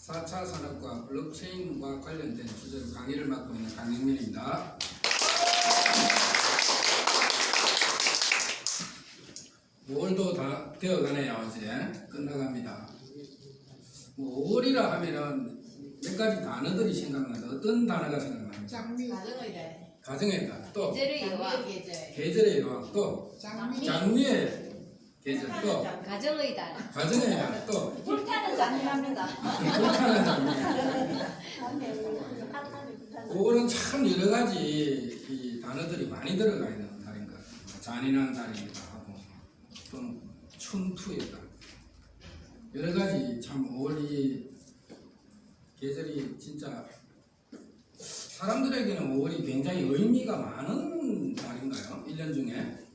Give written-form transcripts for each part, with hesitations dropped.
4차 산업과 블록체인과 관련된 주제로 강의를 맡고 있는 강영민입니다. 월도 다 되어가네요. 이제 끝나갑니다. 5월이라 하면은 몇 가지 단어들이 생각나는데 어떤 단어가 생각납니까? 가정의 달. 가정의 달, 또 계절의 여왕, 계절의 여왕, 또 장미의 계절, 또 가정의 달, 가정의 달, 또 불타는 장미랍니다. 불타는 장미. 5월은 참 여러 가지 이 단어들이 많이 들어가 있는 달인 것 같아요. 잔인한 달이기도 하고 또는 춘투의 달. 여러 가지 참 5월이 계절이 진짜 사람들에게는 5월이 굉장히 의미가 많은 달인가요? 1년 중에.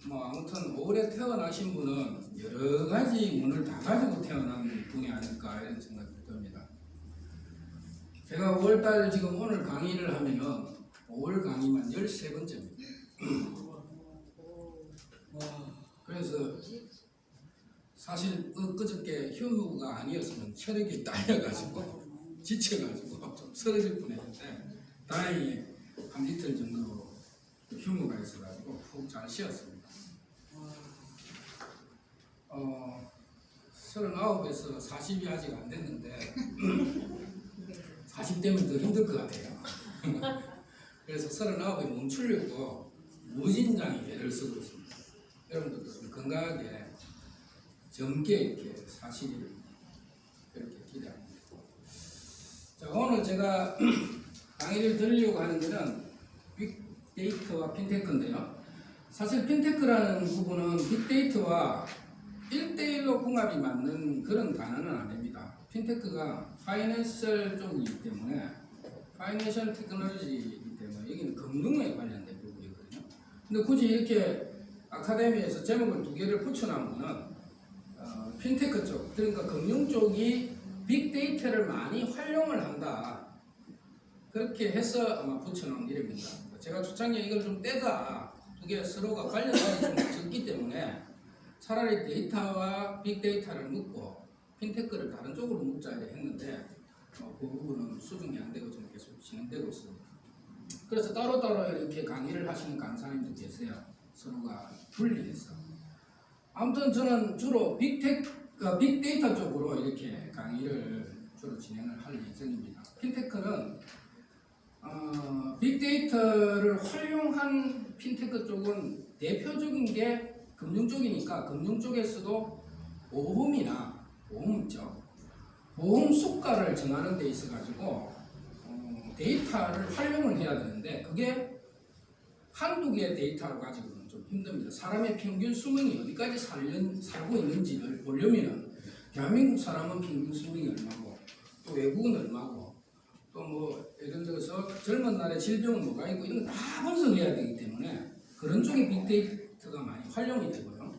아무튼 5월에 태어나신 분은 여러 가지 운을 다 가지고 태어난 분이 아닐까 이런 생각이 듭니다. 제가 5월달 지금 오늘 강의를 하면은 5월 강의만 13번째입니다. 그래서 사실 그저께 휴무가 아니었으면 체력이 딸려가지고 지쳐가지고 좀 쓰러질 뻔했는데 다행히 한 이틀 정도 휴무가 있어가지고 푹 잘 쉬었습니다. 39에서 40이 아직 안 됐는데 40되면 더 힘들 것 같아요. 그래서 39에 멈추려고 무진장이 애를 쓰고 있습니다. 여러분들도 좀 건강하게 젊게 이렇게 사시기를 그렇게 기대합니다. 자, 오늘 제가 강의를 드리려고 하는 것은 빅데이터와 핀테크인데요. 사실 핀테크라는 부분은 빅데이터와 1대1로 궁합이 맞는 그런 단어는 아닙니다. 핀테크가 파이낸셜 쪽이기 때문에 파이낸셜 테크놀로지이기 때문에 여기는 금융에 관련된 부분이거든요. 근데 굳이 이렇게 아카데미에서 제목을 두 개를 붙여놓은 거는 핀테크 쪽, 그러니까 금융 쪽이 빅데이터를 많이 활용을 한다. 그렇게 해서 아마 붙여놓은 이름입니다. 제가 초창기에 이걸 좀 떼자. 두 개 서로가 관련성이 좀 적기 때문에 차라리 데이터와 빅데이터를 묶고 핀테크를 다른 쪽으로 묶자 했는데 그 부분은 수정이 안 되고 좀 계속 진행되고 있습니다. 그래서 따로따로 이렇게 강의를 하시는 강사님도 계세요. 서로가 분리해서. 아무튼 저는 주로 빅데이터 쪽으로 이렇게 강의를 주로 진행을 할 예정입니다. 핀테크는 빅데이터를 활용한 핀테크 쪽은 대표적인 게 금융 쪽이니까 금융 쪽에서도 보험이나 보험죠. 보험 수가를 정하는 데 있어 가지고 데이터를 활용을 해야 되는데 그게 한두 개의 데이터를 가지고는 좀 힘듭니다. 사람의 평균 수명이 어디까지 살고 있는지를 보려면 대한민국 사람은 평균 수명이 얼마고 또 외국은 얼마고 또 예를 들어서 젊은 날에 질병은 뭐가 있고 이런 거 다 분석해야 되기 때문에 그런 쪽의 빅데이터가 많이 활용이 되고요.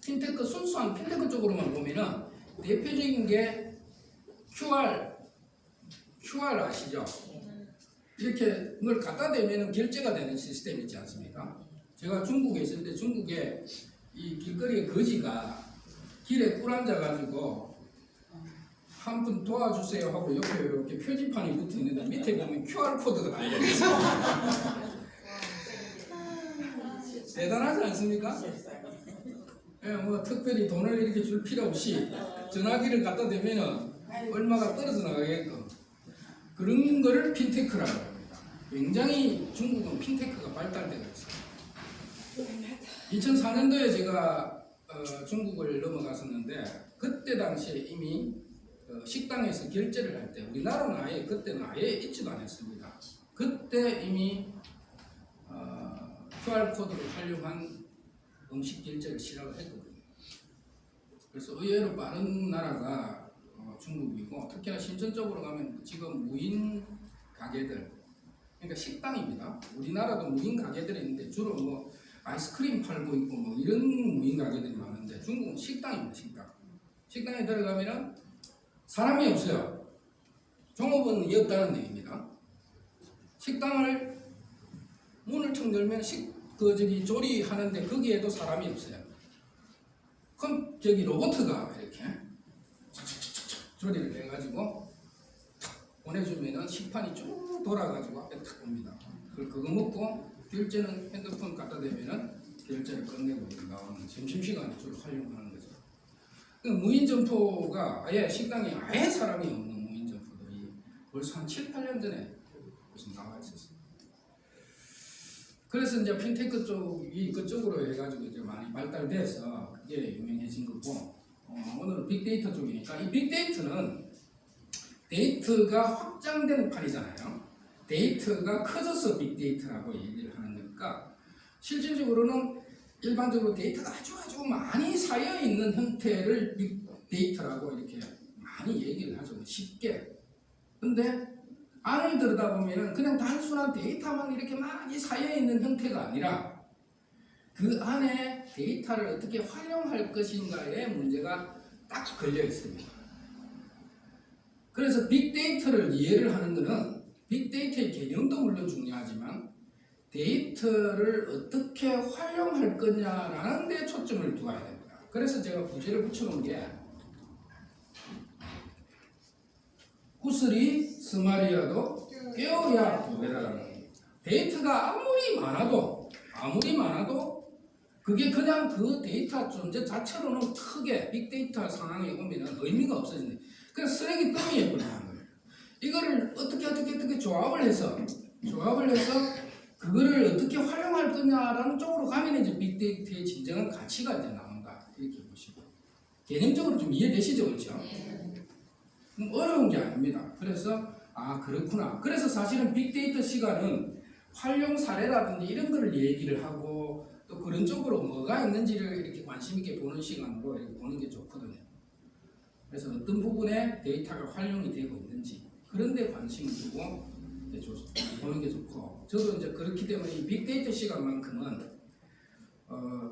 핀테크 순수한 핀테크 쪽으로만 보면은 대표적인 게 QR 아시죠? 이렇게 뭘 갖다 대면은 결제가 되는 시스템 있지 않습니까? 제가 중국에 있을 때 중국에 이 길거리에 거지가 길에 꿀 앉아 가지고 한 분 도와주세요 하고 옆에 이렇게 표지판이 붙어 있는데 밑에 보면 QR 코드가 달려 있어요. 대단하지 않습니까? 예, 특별히 돈을 이렇게 줄 필요 없이 전화기를 갖다 대면은 얼마가 떨어져 나가게끔 그런 거를 핀테크라고 합니다. 굉장히 중국은 핀테크가 발달되고 있어요. 2004년도에 제가 중국을 넘어갔었는데 그때 당시에 이미 식당에서 결제를 할 때 우리나라는 그때는 아예 있지도 않았습니다. 그때 이미 QR 코드를 활용한 음식 결제를 시작을 했거든요. 그래서 의외로 빠른 나라가 중국이고 특히나 신천적으로 가면 지금 무인 가게들 그러니까 식당입니다. 우리나라도 무인 가게들이 있는데 주로 아이스크림 팔고 있고 이런 무인 가게들이 많은데 중국은 식당입니다. 식당에 들어가면은 사람이 없어요. 종업원이 없다는 얘기입니다. 식당을 문을 턱 열면 조리하는데 거기에도 사람이 없어요. 그럼 로봇가 이렇게 조리를 해가지고 탁 보내주면은 식판이 쭉 돌아가지고 앞에 탁 옵니다. 그거 먹고 결제는 핸드폰 갖다 대면은 결제를 끝내고 나오는 점심시간에 주로 활용하는 거죠. 그 무인 점포가 아예 식당에 아예 사람이 없는 무인 점포들이 벌써 한 7, 8년 전에 무슨 나와 있었어요. 그래서 이제 핀테크 쪽이 그쪽으로 해가지고 이제 많이 발달돼서 그게 유명해진 거고, 오늘은 빅데이터 쪽이니까 이 빅데이터는 데이터가 확장되는 판이잖아요. 데이터가 커져서 빅데이터라고 얘기를 하는 거니까 실질적으로는 일반적으로 데이터가 아주 많이 쌓여 있는 형태를 빅데이터라고 이렇게 많이 얘기를 하죠. 쉽게. 근데 안을 들여다보면 그냥 단순한 데이터만 이렇게 많이 쌓여 있는 형태가 아니라 그 안에 데이터를 어떻게 활용할 것인가에 문제가 딱 걸려 있습니다. 그래서 빅데이터를 이해를 하는 것은 빅데이터의 개념도 물론 중요하지만 데이터를 어떻게 활용할 거냐라는 데 초점을 두어야 됩니다. 그래서 제가 부제를 붙여놓은 게 구슬이 스마리아도 깨어야 도배라는 겁니다. 데이터가 아무리 많아도 그게 그냥 그 데이터 존재 자체로는 크게 빅데이터 상황에 오면 의미가 없어진다. 그냥 쓰레기 더미에 버리는 거예요. 이거를 어떻게 조합을 해서 그거를 어떻게 활용할 거냐라는 쪽으로 가면 이제 빅데이터의 진정한 가치가 이제 나온다. 이렇게 보시고 개념적으로 좀 이해되시죠, 그렇죠? 어려운 게 아닙니다. 그래서 그렇구나. 그래서 사실은 빅데이터 시간은 활용 사례라든지 이런 거를 얘기를 하고 또 그런 쪽으로 뭐가 있는지를 이렇게 관심 있게 보는 시간으로 이렇게 보는 게 좋거든요. 그래서 어떤 부분에 데이터가 활용이 되고 있는지 그런 데 관심을 두고 보는 게 좋고, 저도 이제 그렇기 때문에 이 빅데이터 시간만큼은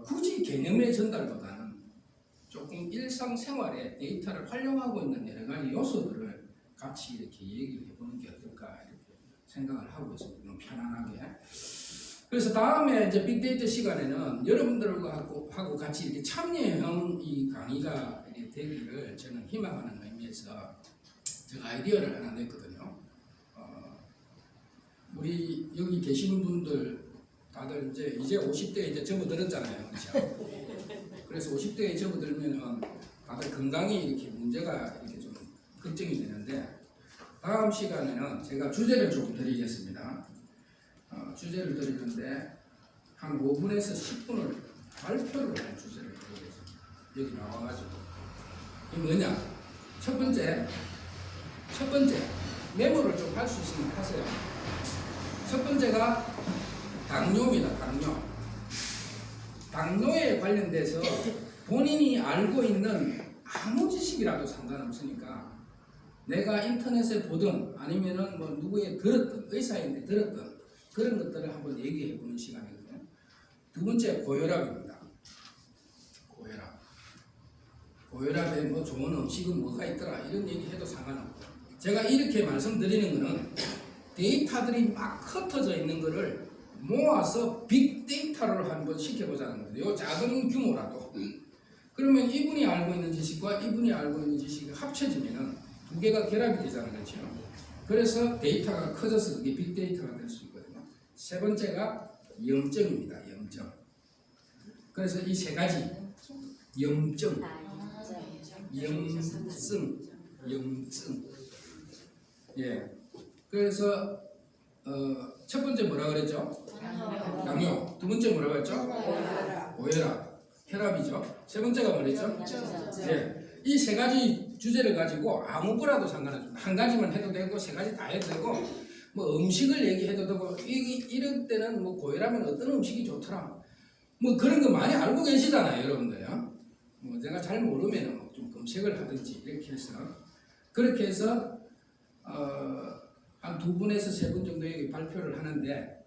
굳이 개념의 전달보다는 조금 일상생활에 데이터를 활용하고 있는 여러 가지 요소들을 같이 이렇게 얘기를 해보는 게 어떨까 이렇게 생각을 하고 있습니다. 좀 편안하게. 그래서 다음에 이제 빅데이터 시간에는 여러분들과 하고 같이 이렇게 참여형 이 강의가 이렇게 되기를 저는 희망하는 의미에서 제가 아이디어를 하나 냈거든요. 우리 여기 계시는 분들 다들 이제 50대에 이제 접어들었잖아요, 그렇죠? 그래서 50대에 접어들면은 다들 건강이 이렇게 문제가 이렇게 좀 걱정이 되는데, 다음 시간에는 제가 주제를 좀 드리겠습니다. 주제를 드리는데 한 5분에서 10분을 발표를 한 주제를 드리겠습니다. 여기 나와가지고 이게 뭐냐? 첫 번째 메모를 좀 할 수 있으면 하세요. 첫 번째가 당뇨입니다. 당뇨에 관련돼서 본인이 알고 있는 아무 지식이라도 상관없으니까 내가 인터넷에 보든 아니면은 뭐 누구에 들었던 의사인데 들었던 그런 것들을 한번 얘기해 보는 시간이거든요. 두 번째 고혈압입니다. 고혈압에 뭐 좋은 음식은 뭐가 있더라 이런 얘기 해도 상관없고, 제가 이렇게 말씀드리는 거는 데이터들이 막 흩어져 있는 거를 모아서 빅데이터를 한번 시켜보자는 거예요. 요 작은 규모라도. 그러면 이분이 알고 있는 지식과 이분이 알고 있는 지식이 합쳐지면은 두 개가 결합이 되잖아요, 그렇죠? 그래서 데이터가 커져서 그게 빅데이터가 될 수 있거든요. 세 번째가 염증입니다. 그래서 이 세 가지 염증. 예. 그래서 첫 번째 뭐라 그랬죠? 당뇨. 두 번째 뭐라고 했죠? 고혈압. 혈압이죠. 세 번째가 뭐랬죠? 예. 이 세 가지 주제를 가지고 아무 거라도 상관없습니다. 한 가지만 해도 되고 세 가지 다 해도 되고, 뭐 음식을 얘기해도 되고, 이럴 때는 뭐 고혈압은 어떤 음식이 좋더라. 뭐 그런 거 많이 알고 계시잖아요, 여러분들요. 뭐 제가 잘 모르면 좀 검색을 하든지 이렇게 해서 그렇게 해서 한 2분에서 3분 정도에게 발표를 하는데,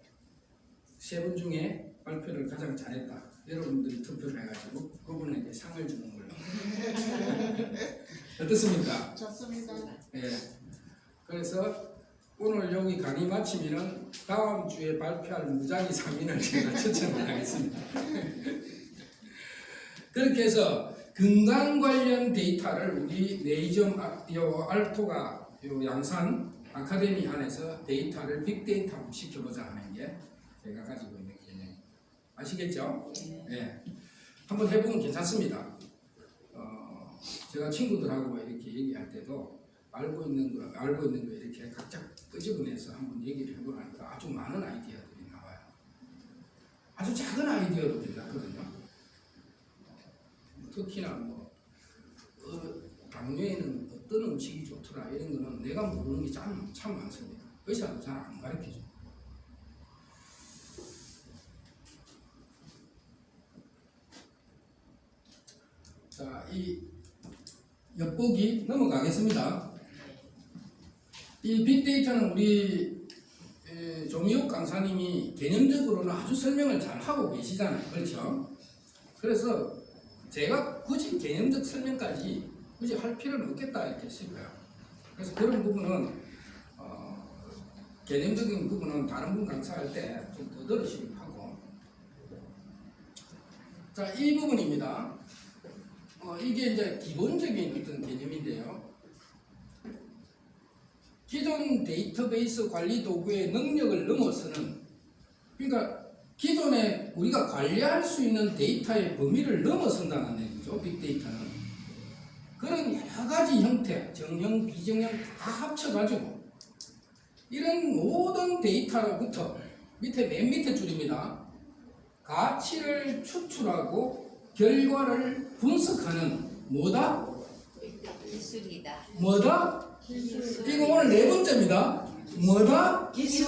3분 중에 발표를 가장 잘했다 여러분들이 투표를 해가지고 그분에게 상을 주는 걸로. 어떻습니까? 좋습니다. 예. 그래서 오늘 여기 강의 마치면은 다음 주에 발표할 무작위 3인을 제가 추천을 하겠습니다. 그렇게 해서 건강 관련 데이터를 우리 네이점 알토가 양산 아카데미 안에서 데이터를 빅데이터로 시켜보자 하는 게 제가 가지고 있는 개념. 아시겠죠? 네. 한번 해보면 괜찮습니다. 제가 친구들하고 이렇게 얘기할 때도 알고 있는 거 이렇게 각자 끄집어내서 한번 얘기를 해보라니까 아주 많은 아이디어들이 나와요. 아주 작은 아이디어로 된다거든요. 특히나 당뇨에는 어떤 음식이 좋더라 이런 거는 내가 모르는 게 참 많습니다. 의사도 잘 안 가르쳐줘. 자, 이 엿보기 넘어가겠습니다. 이 빅데이터는 우리 조미옥 강사님이 개념적으로는 아주 설명을 잘 하고 계시잖아요. 그렇죠? 그래서 제가 굳이 개념적 설명까지 굳이 할 필요는 없겠다 이렇게 싶어요. 그래서 그런 부분은 개념적인 부분은 다른 분 강사할 때 좀 더 들으시기로 하고. 자, 이 부분입니다. 이게 이제 기본적인 어떤 개념인데요. 기존 데이터베이스 관리 도구의 능력을 넘어서는, 그러니까 기존에 우리가 관리할 수 있는 데이터의 범위를 넘어선다는 얘기죠. 빅데이터는 그런 여러 가지 형태, 정형, 비정형 다 합쳐가지고 이런 모든 데이터로부터 맨 밑에 줄입니다. 가치를 추출하고 결과를 분석하는 뭐다? 기술이다. 뭐다? 기술. 이거 오늘 네 번째입니다. 뭐다? 기술.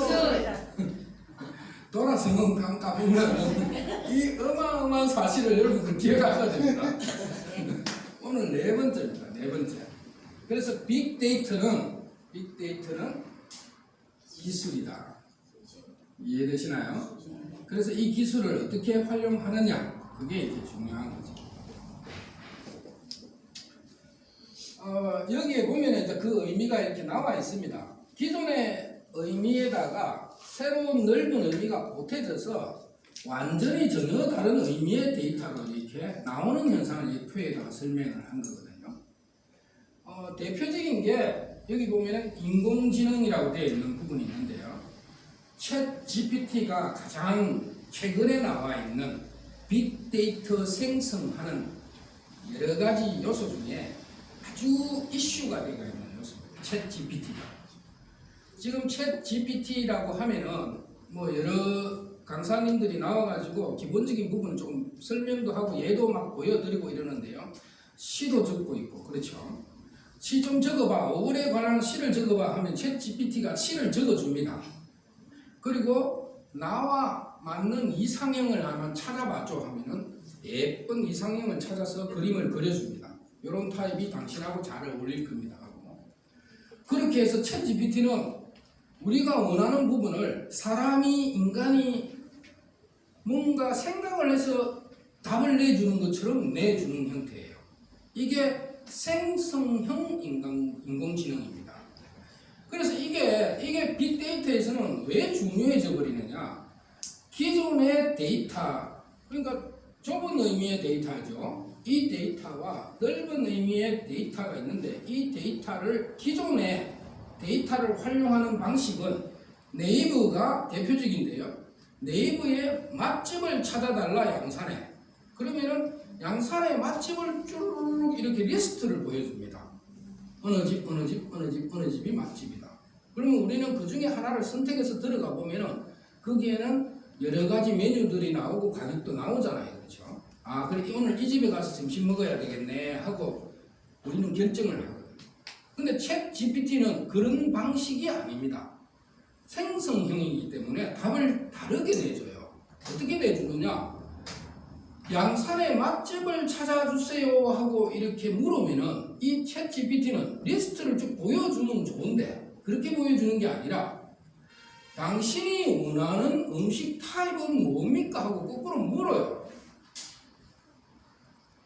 돌아서 까보면 이 어마어마한 사실을 여러분들 기억하셔야 됩니다. 오늘 네 번째입니다. 네 번째. 그래서 빅데이터는 기술이다. 이해되시나요? 그래서 이 기술을 어떻게 활용하느냐, 그게 이제 중요한 거죠. 여기에 보면 이제 그 의미가 이렇게 나와 있습니다. 기존의 의미에다가 새로운 넓은 의미가 보태져서 완전히 전혀 다른 의미의 데이터로 이렇게 나오는 현상을 이 표에다가 설명을 한 거거든요. 대표적인 게 여기 보면 인공지능이라고 되어 있는 부분이 있는데요. 챗 GPT가 가장 최근에 나와 있는 빅데이터 생성하는 여러 가지 요소 중에 아주 이슈가 되어 있는 요소입니다. 챗 GPT가. 지금 챗 GPT라고 하면은 여러 강사님들이 나와가지고 기본적인 부분을 좀 설명도 하고 예도 막 보여드리고 이러는데요. 시도 적고 있고, 그렇죠? 시 좀 적어봐. 5월에 관한 시를 적어봐 하면 챗 GPT가 시를 적어줍니다. 그리고 나와 맞는 이상형을 한번 찾아봐줘 하면은 예쁜 이상형을 찾아서 그림을 그려줍니다. 이런 타입이 당신하고 잘 어울릴 겁니다. 하고. 그렇게 해서 챗 GPT는 우리가 원하는 부분을 인간이 뭔가 생각을 해서 답을 내주는 것처럼 내주는 형태예요. 이게 생성형 인공지능입니다. 그래서 이게 빅데이터에서는 왜 중요해져 버리느냐? 기존의 데이터, 그러니까 좁은 의미의 데이터죠. 이 데이터와 넓은 의미의 데이터가 있는데 이 기존의 데이터를 활용하는 방식은 네이버가 대표적인데요. 네이버에 맛집을 찾아달라 양산에. 그러면은 양산의 맛집을 쭉 이렇게 리스트를 보여줍니다. 어느 집이 맛집이다. 그러면 우리는 그 중에 하나를 선택해서 들어가 보면은 거기에는 여러 가지 메뉴들이 나오고 가격도 나오잖아요. 그렇죠? 그래 오늘 이 집에 가서 점심 먹어야 되겠네 하고 우리는 결정을 하거든요. 근데 챗 GPT는 그런 방식이 아닙니다. 생성형이기 때문에 답을 다르게 내줘요. 어떻게 내주느냐? 양산의 맛집을 찾아주세요 하고 이렇게 물으면은 이 챗 GPT는 리스트를 쭉 보여주면 좋은데 그렇게 보여주는 게 아니라 당신이 원하는 음식 타입은 뭡니까 하고 거꾸로 물어요.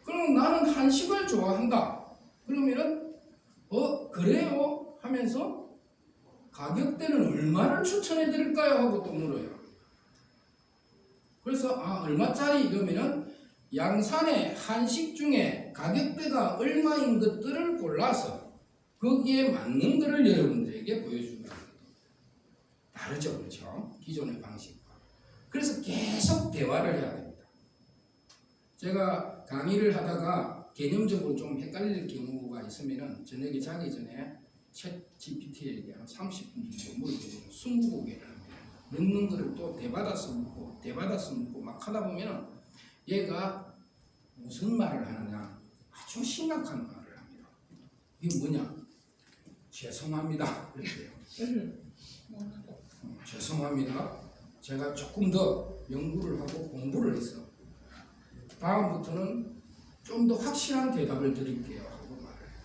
그럼 나는 한식을 좋아한다. 그러면은 그래요? 하면서 가격대는 얼마를 추천해 드릴까요? 하고 또 물어요. 그래서 얼마짜리 이러면은 양산의 한식 중에 가격대가 얼마인 것들을 골라서 거기에 맞는 것을 여러분들에게 보여주는 겁니다. 다르죠, 그렇죠? 기존의 방식과. 그래서 계속 대화를 해야 됩니다. 제가 강의를 하다가 개념적으로 좀 헷갈릴 경우가 있으면은 저녁에 자기 전에 챗 GPT에게 한 30분 정도 물어보고 20곡을 합니다. 묻는 거를 또 대받아서 묻고 막 하다 보면은 얘가 무슨 말을 하느냐 아주 심각한 말을 합니다. 이게 뭐냐? 죄송합니다. 이렇게요. 죄송합니다. 제가 조금 더 연구를 하고 공부를 해서 다음부터는 좀 더 확실한 대답을 드릴게요 하고 말을 해요.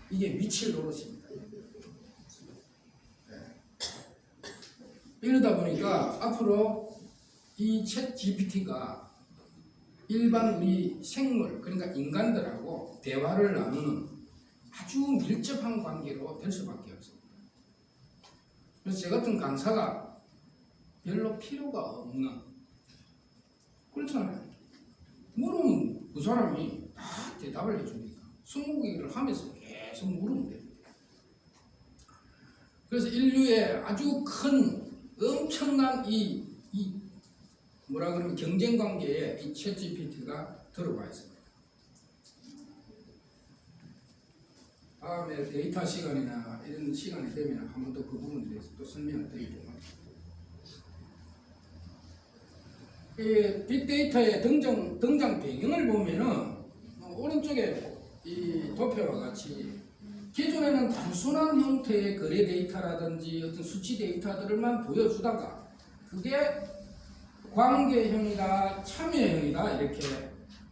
이게 미칠 노릇입니다. 네. 이러다 보니까 앞으로 이 챗 GPT가 일반 우리 생물, 그러니까 인간들하고 대화를 나누는 아주 밀접한 관계로 될 수밖에 없습니다. 그래서 저 같은 강사가 별로 필요가 없는, 그렇잖아요. 물으면 그 사람이 다 대답을 해주니까 20개를 하면서 계속 물으면 됩니다. 그래서 인류의 아주 큰 엄청난 이 뭐라 그러면 경쟁 관계에 이 챗 GPT가 들어와 있습니다. 다음에 데이터 시간이나 이런 시간이 되면 한 번 더 그 부분에 대해서 또 설명을 드리도록 하겠습니다. 이 빅데이터의 등장 배경을 보면은 오른쪽에 이 도표와 같이 기존에는 단순한 형태의 거래 데이터라든지 어떤 수치 데이터들만 보여주다가 그게 관계형이다, 참여형이다 이렇게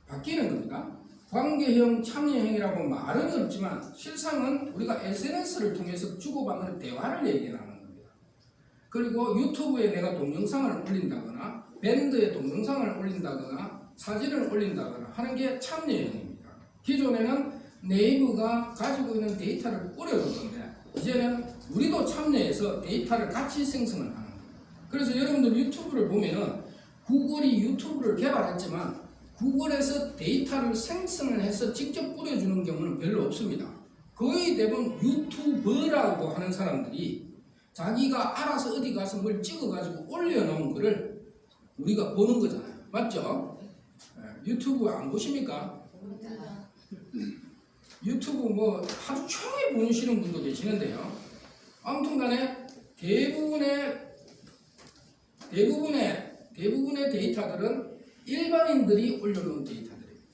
바뀌는 겁니다. 관계형, 참여형이라고 말은 없지만 실상은 우리가 SNS를 통해서 주고받는 대화를 얘기하는 겁니다. 그리고 유튜브에 내가 동영상을 올린다거나 밴드에 동영상을 올린다거나 사진을 올린다거나 하는 게 참여형입니다. 기존에는 네이버가 가지고 있는 데이터를 뿌려줬는데 이제는 우리도 참여해서 데이터를 같이 생성을 하는 겁니다. 그래서 여러분들 유튜브를 보면은 구글이 유튜브를 개발했지만 구글에서 데이터를 생성을 해서 직접 뿌려주는 경우는 별로 없습니다. 거의 대부분 유튜버라고 하는 사람들이 자기가 알아서 어디 가서 뭘 찍어가지고 올려놓은 거를 우리가 보는 거잖아요. 맞죠? 유튜브 안 보십니까? 유튜브 뭐 하루 종일 보시는 분도 계시는데요. 아무튼 간에 대부분의 데이터들은 일반인들이 올려놓은 데이터들입니다.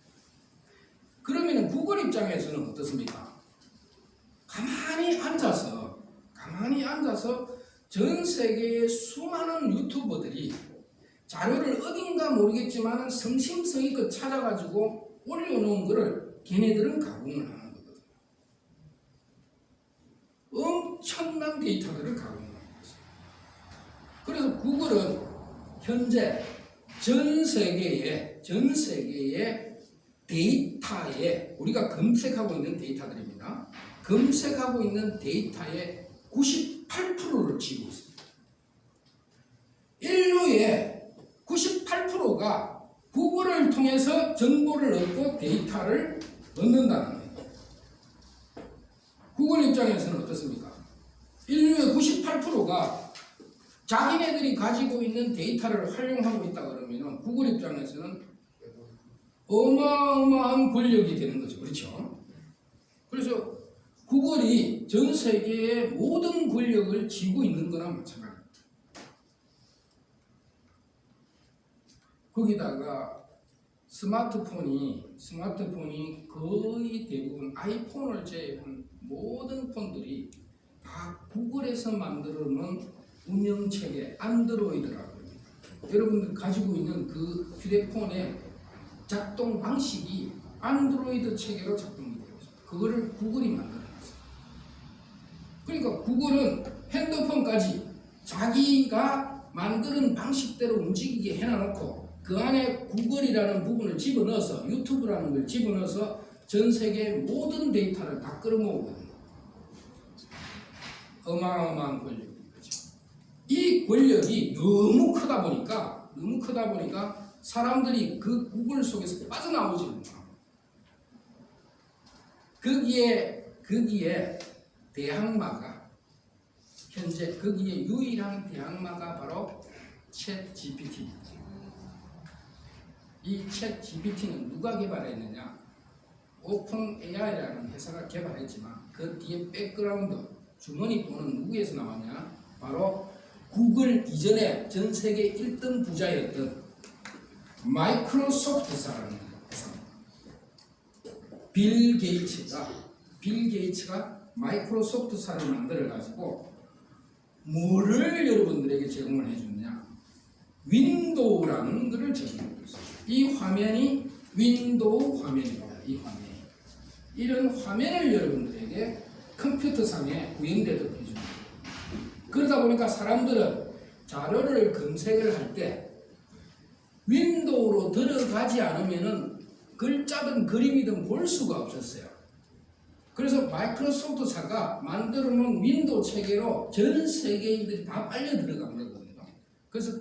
그러면 구글 입장에서는 어떻습니까? 가만히 앉아서 전 세계의 수많은 유튜버들이 자료를 어딘가 모르겠지만 성심성의껏 찾아가지고 올려놓은 거를 걔네들은 가공을 하는 거거든요. 엄청난 데이터들을 가공을 하는 거죠. 그래서 구글은 현재 전 세계의 데이터에 우리가 검색하고 있는 데이터들입니다. 검색하고 있는 데이터의 98%를 쥐고 있습니다. 인류의 98%가 구글을 통해서 정보를 얻고 데이터를 얻는다는 거예요. 구글 입장에서는 어떻습니까? 인류의 98%가 자기네들이 가지고 있는 데이터를 활용하고 있다 그러면 구글 입장에서는 어마어마한 권력이 되는 거죠. 그렇죠? 그래서 구글이 전 세계의 모든 권력을 쥐고 있는 거나 마찬가지입니다. 거기다가 스마트폰이 거의 대부분 아이폰을 제외한 모든 폰들이 다 구글에서 만들어 놓은 운영체계 안드로이드라고 합니다. 여러분들 가지고 있는 그 휴대폰의 작동 방식이 안드로이드 체계로 작동이 되어 있습니다. 그거를 구글이 만들어놨어요. 그러니까 구글은 핸드폰까지 자기가 만드는 방식대로 움직이게 해놔놓고 그 안에 구글이라는 부분을 집어넣어서 유튜브라는 걸 집어넣어서 전 세계의 모든 데이터를 다 끌어모으거든요. 어마어마한 권력인 거죠. 이 권력이 너무 크다 보니까 사람들이 그 구글 속에서 빠져나오지 않나. 거기에 대항마가 현재 거기에 유일한 대항마가 바로 챗 GPT입니다. 이 챗 GPT는 누가 개발했느냐? 오픈 AI라는 회사가 개발했지만 그 뒤에 백그라운드 주머니 돈은 누구에서 나왔냐? 바로 구글 이전에 전 세계 1등 부자였던 마이크로소프트사라는 회사입니다. 빌 게이츠가 마이크로소프트사를 만들어 가지고 뭐를 여러분들에게 제공을 해주느냐? 윈도우라는 것을 제공하고 있습니다. 이 화면이 윈도우 화면입니다. 이 화면이 이런 화면을 여러분들에게 컴퓨터상에 구현되도록 해줍니다. 그러다 보니까 사람들은 자료를 검색을 할 때 윈도우로 들어가지 않으면은 글자든 그림이든 볼 수가 없었어요. 그래서 마이크로소프트사가 만들어 놓은 윈도우 체계로 전 세계인들이 다 빨려 들어간 거거든요. 그래서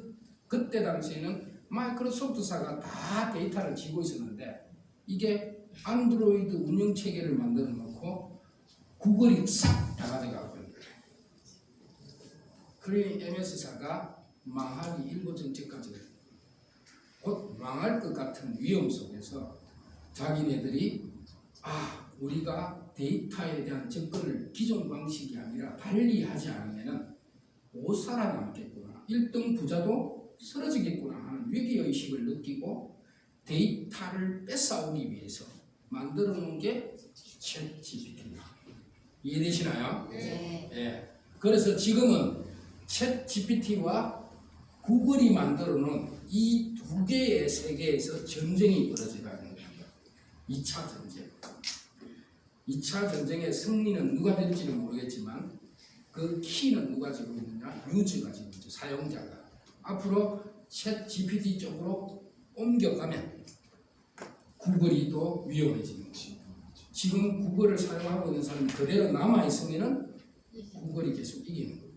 그때 당시에는 마이크로소프트사가 다 데이터를 지고 있었는데 이게 안드로이드 운영 체계를 만들어 놓고 구글이 싹 다 가져가고 있는 거예요. 그러니 MS사가 망하기 일보 전까지 곧 망할 것 같은 위험 속에서 자기네들이 우리가 데이터에 대한 접근을 기존 방식이 아니라 달리 하지 않으면 못 살아남겠구나. 1등 부자도 쓰러지겠구나 하는 위기의식을 느끼고 데이터를 뺏어오기 위해서 만들어 놓은 게 챗 GPT입니다. 이해되시나요? 네. 예. 그래서 지금은 챗 GPT와 구글이 만들어 놓은 이 두 개의 세계에서 전쟁이 벌어지고 있는 겁니다. 2차 전쟁. 2차 전쟁의 승리는 누가 될지는 모르겠지만 그 키는 누가 지고 있느냐? 유저가 지고 있죠. 사용자가. 앞으로 챗 GPT 쪽으로 옮겨가면 구글이 또 위험해지는 것입니다. 지금 구글을 사용하고 있는 사람이 그대로 남아있으면 구글이 계속 이기는 겁니다.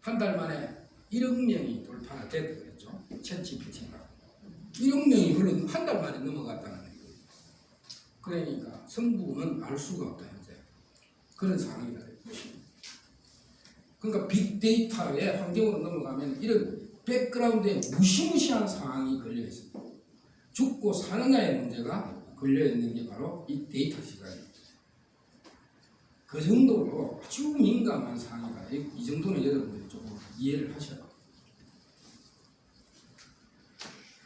한 달 만에 1억 명이 돌파가 됐다고 그랬죠. 챗 GPT가. 1억 명이 물론 한 달 만에 넘어갔다는 거예요. 그러니까 성부는 알 수가 없다 현재. 그런 상황이다. 그러니까 빅데이터의 환경으로 넘어가면 이런 백그라운드에 무시무시한 상황이 걸려 있습니다. 죽고 사느냐의 문제가 걸려 있는 게 바로 이 데이터 시간입니다. 그 정도로 아주 민감한 상황이다. 이 정도는 여러분들이 조금 이해를 하셔야 합니다.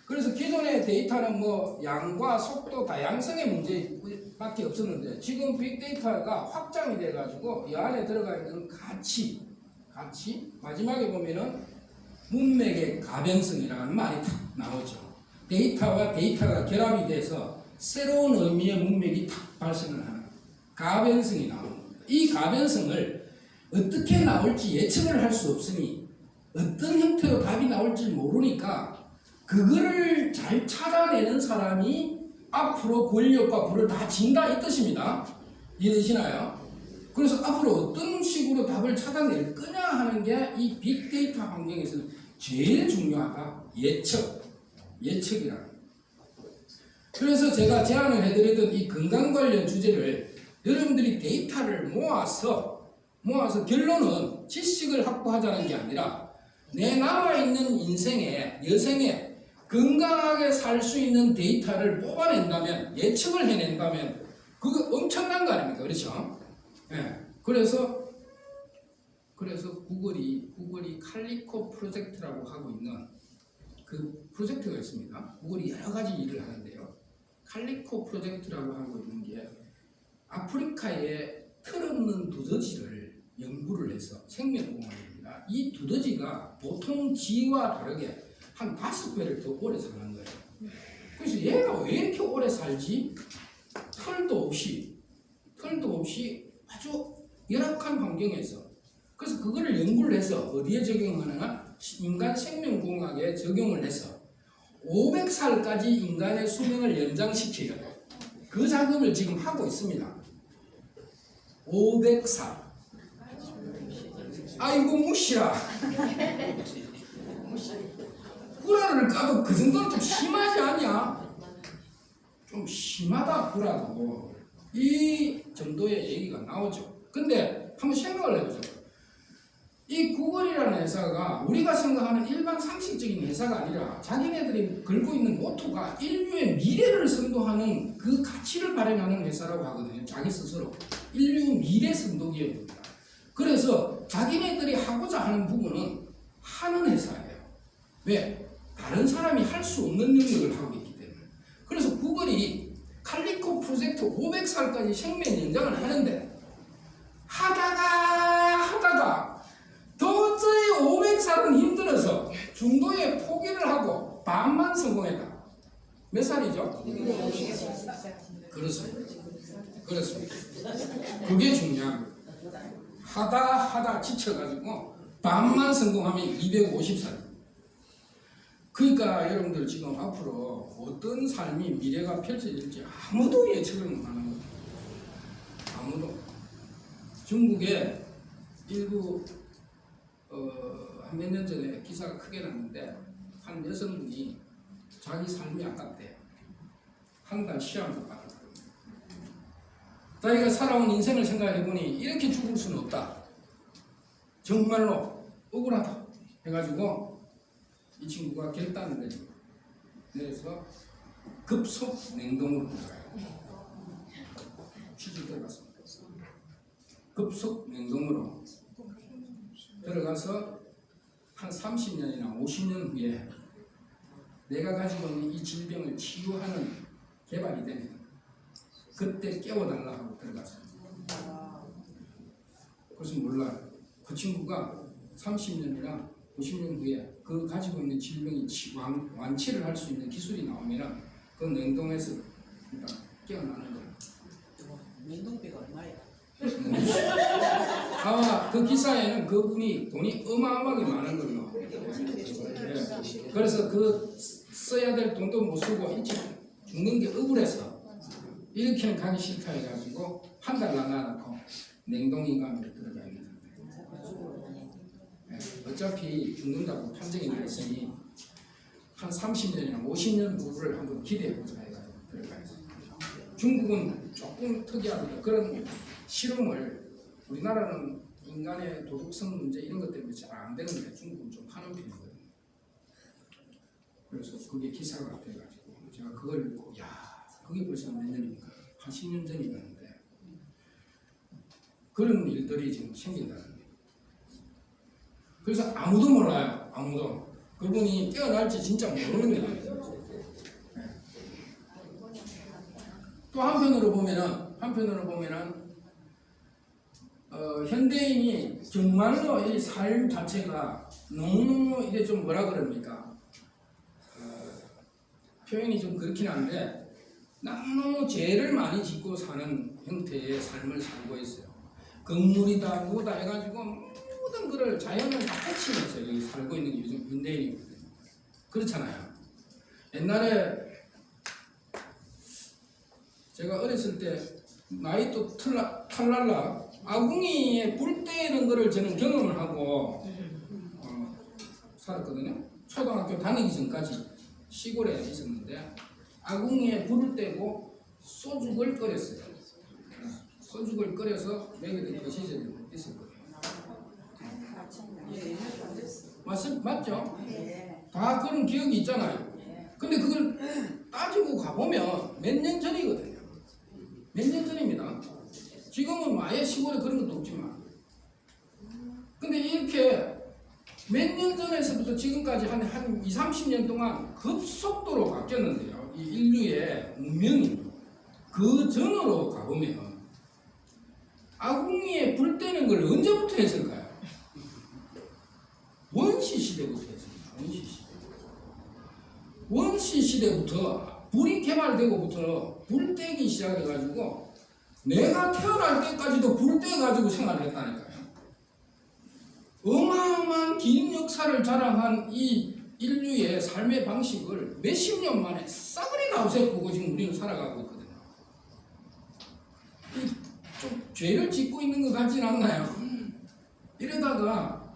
그래서 기존의 데이터는 뭐 양과 속도 다양성의 문제밖에 없었는데 지금 빅데이터가 확장이 돼가지고 이 안에 들어가 있는 가치 마지막에 보면은 문맥의 가변성이라는 말이 탁 나오죠. 데이터와 데이터가 결합이 돼서 새로운 의미의 문맥이 탁 발생을 하는 가변성이 나옵니다. 이 가변성을 어떻게 나올지 예측을 할 수 없으니 어떤 형태로 답이 나올지 모르니까 그거를 잘 찾아내는 사람이 앞으로 권력과 부를 다 진다 이 뜻입니다. 이해되시나요? 그래서 앞으로 어떤 식으로 답을 찾아낼 거냐 하는 게 이 빅데이터 환경에서는 제일 중요하다. 예측이라는. 그래서 제가 제안을 해드렸던 이 건강 관련 주제를 여러분들이 데이터를 모아서 결론은 지식을 확보하자는 게 아니라 내 남아있는 인생에 여생에 건강하게 살 수 있는 데이터를 뽑아낸다면 예측을 해낸다면 그거 엄청난 거 아닙니까? 그렇죠? 예. 그래서 구글이 칼리코 프로젝트라고 하고 있는 그 프로젝트가 있습니다. 구글이 여러 가지 일을 하는데요. 칼리코 프로젝트라고 하고 있는 게 아프리카의 틀없는 두더지를 연구를 해서 생명공학입니다. 이 두더지가 보통 쥐와 다르게 한 5배를 더 오래 사는 거예요. 그래서 얘가 왜 이렇게 오래 살지? 털도 없이 아주 열악한 환경에서. 그래서 그거를 연구를 해서 어디에 적용하느냐? 인간 생명공학에 적용을 해서 500살까지 인간의 수명을 연장시켜요. 그 작업을 지금 하고 있습니다. 500살. 아이고 무시라. 구라를 까도 그 정도는 좀 심하지 않냐? 좀 심하다 구라도 이 정도의 얘기가 나오죠. 근데 한번 생각을 해보죠. 이 구글이라는 회사가 우리가 생각하는 일반 상식적인 회사가 아니라 자기네들이 걸고 있는 모토가 인류의 미래를 선도하는 그 가치를 발행하는 회사라고 하거든요. 자기 스스로 인류 미래 선도 기업입니다. 그래서 자기네들이 하고자 하는 부분은 하는 회사예요. 왜? 다른 사람이 할 수 없는 능력을 하고 있기 때문에. 그래서 구글이 칼리코 프로젝트 500살까지 생명 연장을 하는데 하다가 도저히 500살은 힘들어서 중도에 포기를 하고 반만 성공했다. 몇 살이죠? 그렇습니다. 그게 중요한 거예요. 하다 지쳐가지고 반만 성공하면 250살. 그러니까 여러분들 지금 앞으로 어떤 삶이 미래가 펼쳐질지 아무도 예측을 못하는 거예요. 아무도. 중국에 일부 한 몇 년 전에 기사가 크게 났는데 한 여성분이 자기 삶이 아깝대요. 한 달 시험을 받았거든요. 자기가 살아온 인생을 생각해보니 이렇게 죽을 수는 없다. 정말로 억울하다 해가지고 이 친구가 결단을 내립니다. 내려서 급속 냉동으로 들어가요. 취직 들어갔습니다. 급속 냉동으로 들어가서 한 30년이나 50년 후에 내가 가지고 있는 이 질병을 치유하는 개발이 되면 그때 깨워달라 하고 들어갔습니다. 그래서 몰라요. 그 친구가 30년이나 50년 후에 그 가지고 있는 질병이 완치를 할 수 있는 기술이 나오면 그 냉동에서 일단 깨어나는 거예요. 냉동비가 얼마예요? 아마 그 기사에는 그분이 돈이 어마어마하게 많은 걸로. 그래서 그 써야 될 돈도 못 쓰고 일찍 죽는 게 억울해서 이렇게는 가기 싫다 해가지고 한 달 나눠놓고 냉동인감으로 들어가야 됩니다. 어차피 죽는다고 판정이 나 있으니 한 30년이나 50년 후를 한번 기대해보자 해가지고 들어가야죠. 중국은 조금 특이합니다. 그런 실험을 우리나라는 인간의 도덕성 문제 이런 것 때문에 잘 안 되는데 중국은 좀 하는 편이거든요. 그래서 그게 기사가 돼가지고 제가 그걸 읽고 그게 벌써 몇 년입니까? 한 10년 전이었는데 그런 일들이 지금 생긴다는 거예요. 그래서 아무도 몰라요. 아무도. 그분이 깨어날지 진짜 모르는 거예요. 또 한편으로 보면은 현대인이 정말로 이 삶 자체가 너무 이게 좀 뭐라 그럽니까? 표현이 좀 그렇긴 한데 너무 죄를 많이 짓고 사는 형태의 삶을 살고 있어요. 건물이다 뭐다 해가지고 모든 거를 자연을 다 해치면서 여기 살고 있는 게 요즘 현대인이거든요. 그렇잖아요. 옛날에 제가 어렸을 때 나이 또 탈랄라 아궁이에 불 때는 거를 저는 경험을 하고 살았거든요. 초등학교 다니기 전까지 시골에 있었는데 아궁이에 불을 떼고 소죽을 끓였어요. 소죽을 끓여서 먹이던 그 시절이 있었거든요. 맞죠? 다 그런 기억이 있잖아요. 근데 그걸 따지고 가보면 몇 년 전이거든요. 몇 년 전입니다. 지금은 아예 시골에 그런 것도 없지만. 근데 이렇게 몇 년 전에서부터 지금까지 한 20, 30년 동안 급속도로 바뀌었는데요. 이 인류의 문명이 그 전으로 가보면 아궁이에 불 때는 걸 언제부터 했을까요? 원시 시대부터 했습니다. 원시 시대부터 불이 개발되고부터 불 떼기 시작해가지고 내가 태어날 때까지도 불 떼가지고 생활했다니까요. 어마어마한 긴 역사를 자랑한 이 인류의 삶의 방식을 몇십 년 만에 싸그리 다 없애고 지금 우리는 살아가고 있거든요. 좀 죄를 짓고 있는 것 같진 않나요? 이러다가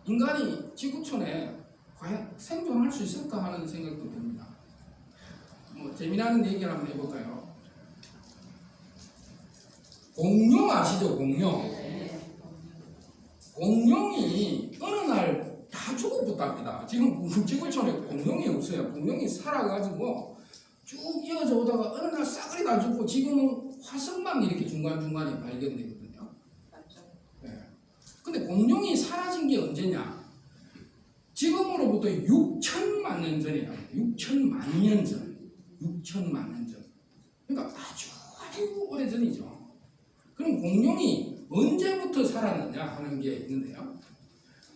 인간이 지구촌에 과연 생존할 수 있을까 하는 생각도 듭니다. 뭐 재미나는 얘기를 한번 해볼까요? 공룡 아시죠? 공룡. 공룡이 어느 날 다 죽어붙답니다. 지금 지구촌에 공룡이 없어요. 공룡이 살아가지고 쭉 이어져 오다가 어느 날 싸그리 다 죽고 지금은 화석만 이렇게 중간중간에 발견되거든요. 네. 근데 공룡이 사라진 게 언제냐? 지금으로부터 6천만 년 전이랍니다. 6천만 년 전. 6천만 년 전. 그러니까 아주 오래 전이죠. 그럼 공룡이 언제부터 살았느냐 하는 게 있는데요.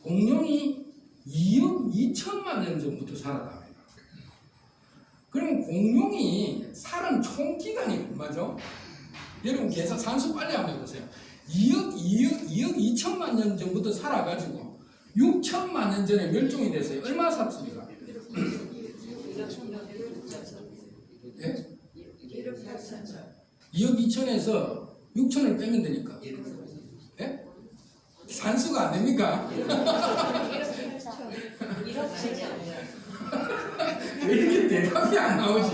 공룡이 2억 2천만 년 전부터 살았답니다. 그럼 공룡이 살은 총 기간이 얼마죠? 여러분 계산 산수 빨리 한번 해보세요. 2억 2천만 년 전부터 살아가지고 6천만 년 전에 멸종이 됐어요. 얼마 살았습니까? 예? 2억 2천에서 6천을 빼면 되니까. 예? 산수가 안 됩니까? 왜 이렇게 대답이 안 나오지?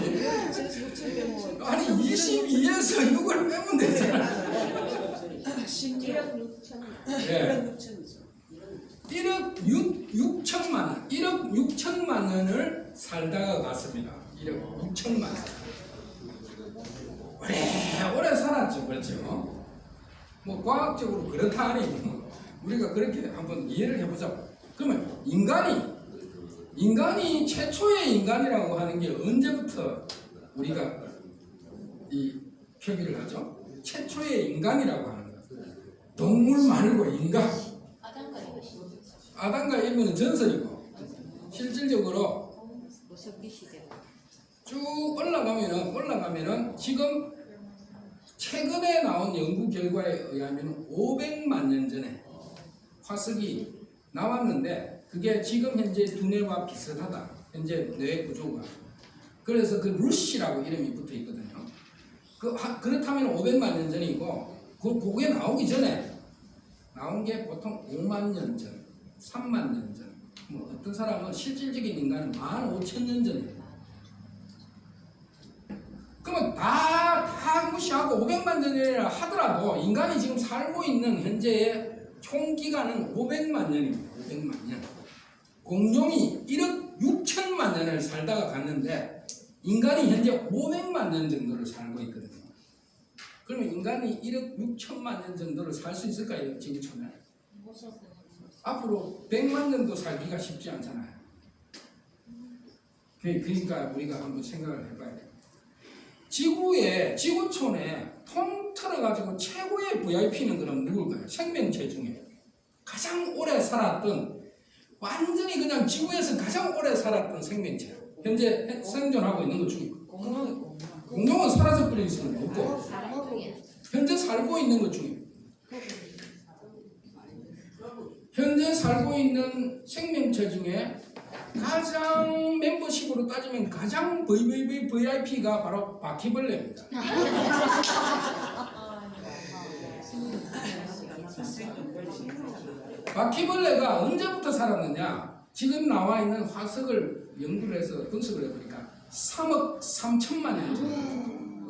아니 22에서 6을 빼면 되잖아. 1억 6천만 원, 1억 6천만 원을 살다가 갔습니다. 1억 6천만 원. 오래 살았죠, 그렇죠? 뭐 과학적으로 그렇다 하니 우리가 그렇게 한번 이해를 해보자. 그러면 인간이 최초의 인간이라고 하는 게 언제부터 우리가 이 표기를 하죠? 최초의 인간이라고 하는 거. 동물 말고 인간. 아담과 이브는 전설이고 실질적으로 쭉 올라가면은 지금 최근에 나온 연구 결과에 의하면 500만 년 전에 화석이 나왔는데 그게 지금 현재 두뇌와 비슷하다. 현재 뇌 구조가. 그래서 그 루시라고 이름이 붙어 있거든요. 그렇다면 500만 년 전이고 그게 나오기 전에 나온 게 보통 5만 년 전, 3만 년 전. 뭐 어떤 사람은 실질적인 인간은 15,000년 전이에요. 그러면 다 무시하고 500만 년이라 하더라도 인간이 지금 살고 있는 현재의 총 기간은 500만 년입니다. 500만 년. 공룡이 1억 6천만 년을 살다가 갔는데 인간이 현재 500만 년 정도를 살고 있거든요. 그러면 인간이 1억 6천만 년 정도를 살 수 있을까요? 지구촌에? 앞으로 100만 년도 살기가 쉽지 않잖아요. 그러니까 우리가 한번 생각을 해봐야 돼요. 지구촌에 통틀어가지고 최고의 VIP는 그럼 누굴까요? 생명체 중에 가장 오래 살았던, 완전히 그냥 지구에서 가장 오래 살았던 생명체, 현재 생존하고 있는 것 중에 공룡은 사라져 버릴 수는 없고 현재 살고 있는 것 중에 현재 살고 있는 생명체 중에 가장 멤버십으로 따지면 가장 VIP가 바로 바퀴벌레입니다. 바퀴벌레가 언제부터 살았느냐? 지금 나와 있는 화석을 연구를 해서 분석을 해보니까 3억 3천만 년 전,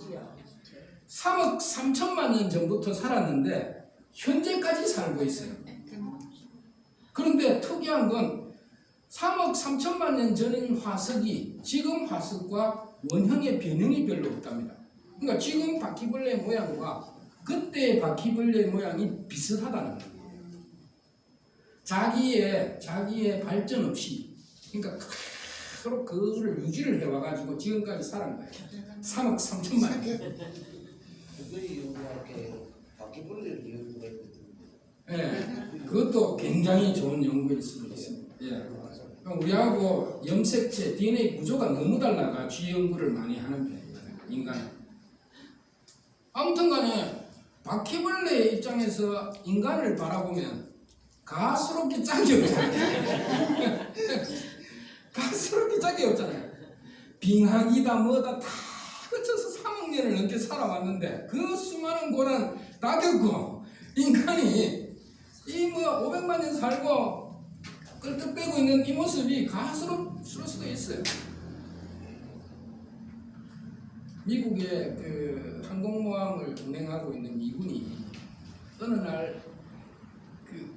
3억 3천만 년 전부터 살았는데 현재까지 살고 있어요. 그런데 특이한 건 3억 3천만 년 전인 화석이 지금 화석과 원형의 변형이 별로 없답니다. 그러니까 지금 바퀴벌레 모양과 그때의 바퀴벌레 모양이 비슷하다는 거예요. 자기의 발전 없이, 그러니까 서로 그거를 유지를 해와가지고 지금까지 살은 거예요. 3억 3천만 년. 그거이 연구할 바퀴벌레를 연구했거든요. 예, 그것도 굉장히 좋은 연구일 수도 있습니다. 예. 우리하고 염색체, DNA 구조가 너무 달라가 쥐 연구를 많이 하는 편입니다. 인간은. 아무튼 간에 바퀴벌레의 입장에서 인간을 바라보면 가스럽게 짝이 없잖아요. 가스럽게 짝이 없잖아요. 빙하기다 뭐다 다 거쳐서 3억 년을 넘게 살아왔는데 그 수많은 고난 다 겪고 인간이 이 500만 년 살고 끌떡대고 있는 이 모습이 가스로울 수도 있어요. 미국의 그 항공모함을 운행하고 있는 미군이 어느 날 그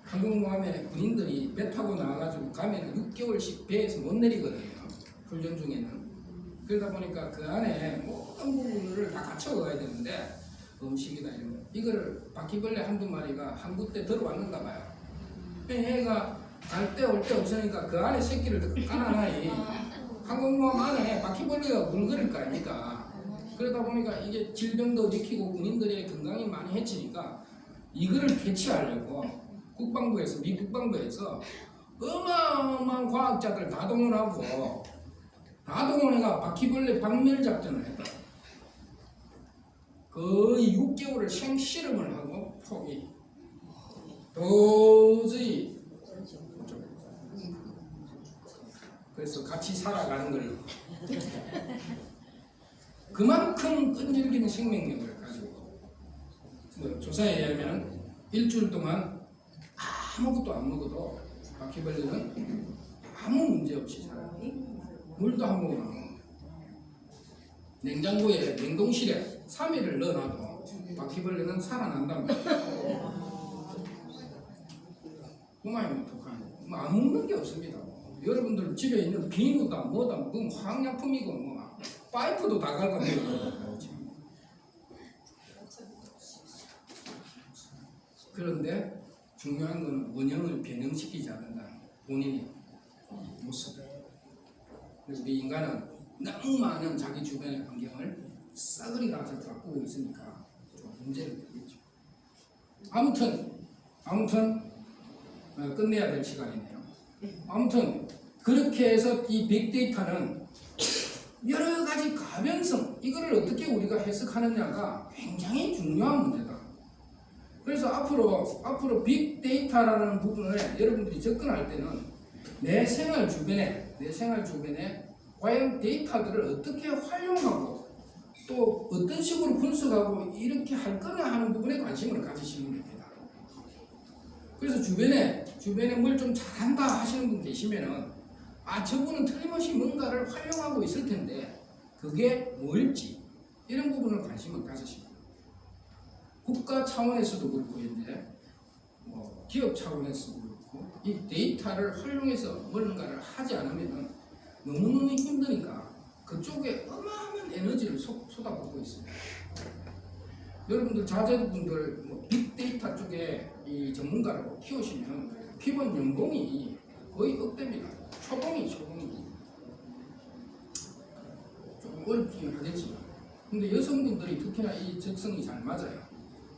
항공모함에 군인들이 배 타고 나와가지고 가면은 6개월씩 배에서 못 내리거든요. 훈련 중에는. 그러다 보니까 그 안에 모든 부분을 다 갖춰 가야 되는데 음식이나 이런 거 이거를 바퀴벌레 한두 마리가 한 군데 들어왔는가 봐요. 얘가 갈 때 올 때 없으니까 그 안에 새끼를 까나나이 항공모함 안에 바퀴벌레가 물거릴 거 아닙니까? 그러다 보니까 이게 질병도 일으키고 군인들의 건강이 많이 해치니까 이거를 퇴치하려고 국방부에서 미 국방부에서 어마어마한 과학자들 다 동원하고 다 동원해가 바퀴벌레 박멸 작전을 했다. 거의 6개월을 생실험을 하고 포기. 도저히 그래서 같이 살아가는 걸로 그만큼 끈질기는 생명력을 가지고 조사에 의하면 일주일 동안 아무것도 안 먹어도 바퀴벌레는 아무 문제 없이 살아요. 물도 한 모금 안 먹어요. 냉장고에 냉동실에 3일을 넣어놔도 바퀴벌레는 살아난단 말이에요. 그만이면 독한 안 먹는 게 없습니다. 여러분들 집에 있는 비누다 뭐다 그건 화학약품이고 뭐 파이프도 다 갉아내요. 그런데 중요한 건 원형을 변형시키지 않는다. 본인이 모습. 우리 인간은 너무 많은 자기 주변의 환경을 싸그리 다 바꾸고 있으니까 좀 문제를 되겠죠. 아무튼 끝내야 될 시간이네요. 아무튼 그렇게 해서 이 빅데이터는 여러 가지 가변성 이거를 어떻게 우리가 해석하느냐가 굉장히 중요한 문제다. 그래서 앞으로 빅데이터라는 부분에 여러분들이 접근할 때는 내 생활 주변에 과연 데이터들을 어떻게 활용하고 또 어떤 식으로 분석하고 이렇게 할 거냐 하는 부분에 관심을 가지시면 됩니다. 그래서 주변에 뭘 좀 잘한다 하시는 분 계시면은 저분은 틀림없이 뭔가를 활용하고 있을 텐데 그게 뭘지 이런 부분을 관심을 가지십니다. 국가 차원에서도 그렇고 현재 기업 차원에서도 그렇고 이 데이터를 활용해서 뭔가를 하지 않으면 너무너무 힘드니까 그쪽에 어마어마한 에너지를 쏟아붓고 있습니다. 여러분들 자제분들 빅데이터 쪽에 이 전문가라고 키우시면 기본 연봉이 거의 억대입니다. 초봉이 조금 어렵긴 하겠지만 근데 여성분들이 특히나 이 적성이 잘 맞아요.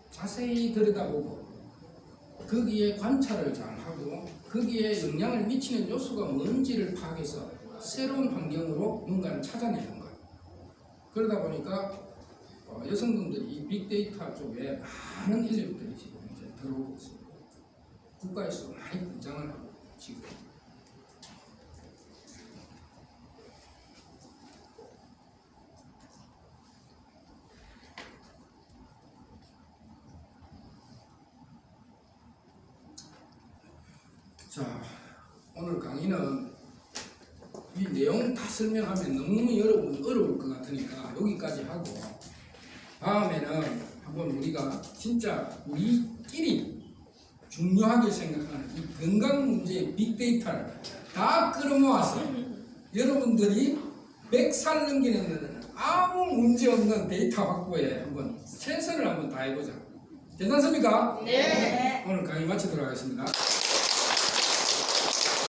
자세히 들여다보고 거기에 관찰을 잘하고 거기에 영향을 미치는 요소가 뭔지를 파악해서 새로운 환경으로 뭔가를 찾아내는 것. 그러다 보니까 여성분들이 이 빅데이터 쪽에 많은 인력들이 지금 이제 들어오고 있습니다. 국가에서 많이 분장을 하고 지금. 자, 오늘 강의는 이 내용 다 설명하면 너무 어려울 것 같으니까 여기까지 하고 다음에는 한번 우리가 진짜 우리끼리 중요하게 생각하는 이 건강 문제의 빅데이터를 다 끌어모아서 여러분들이 100살 넘기는 데는 아무 문제 없는 데이터 확보에 한번 최선을 한번 다해보자. 괜찮습니까? 네. 오늘 강의 마치도록 하겠습니다.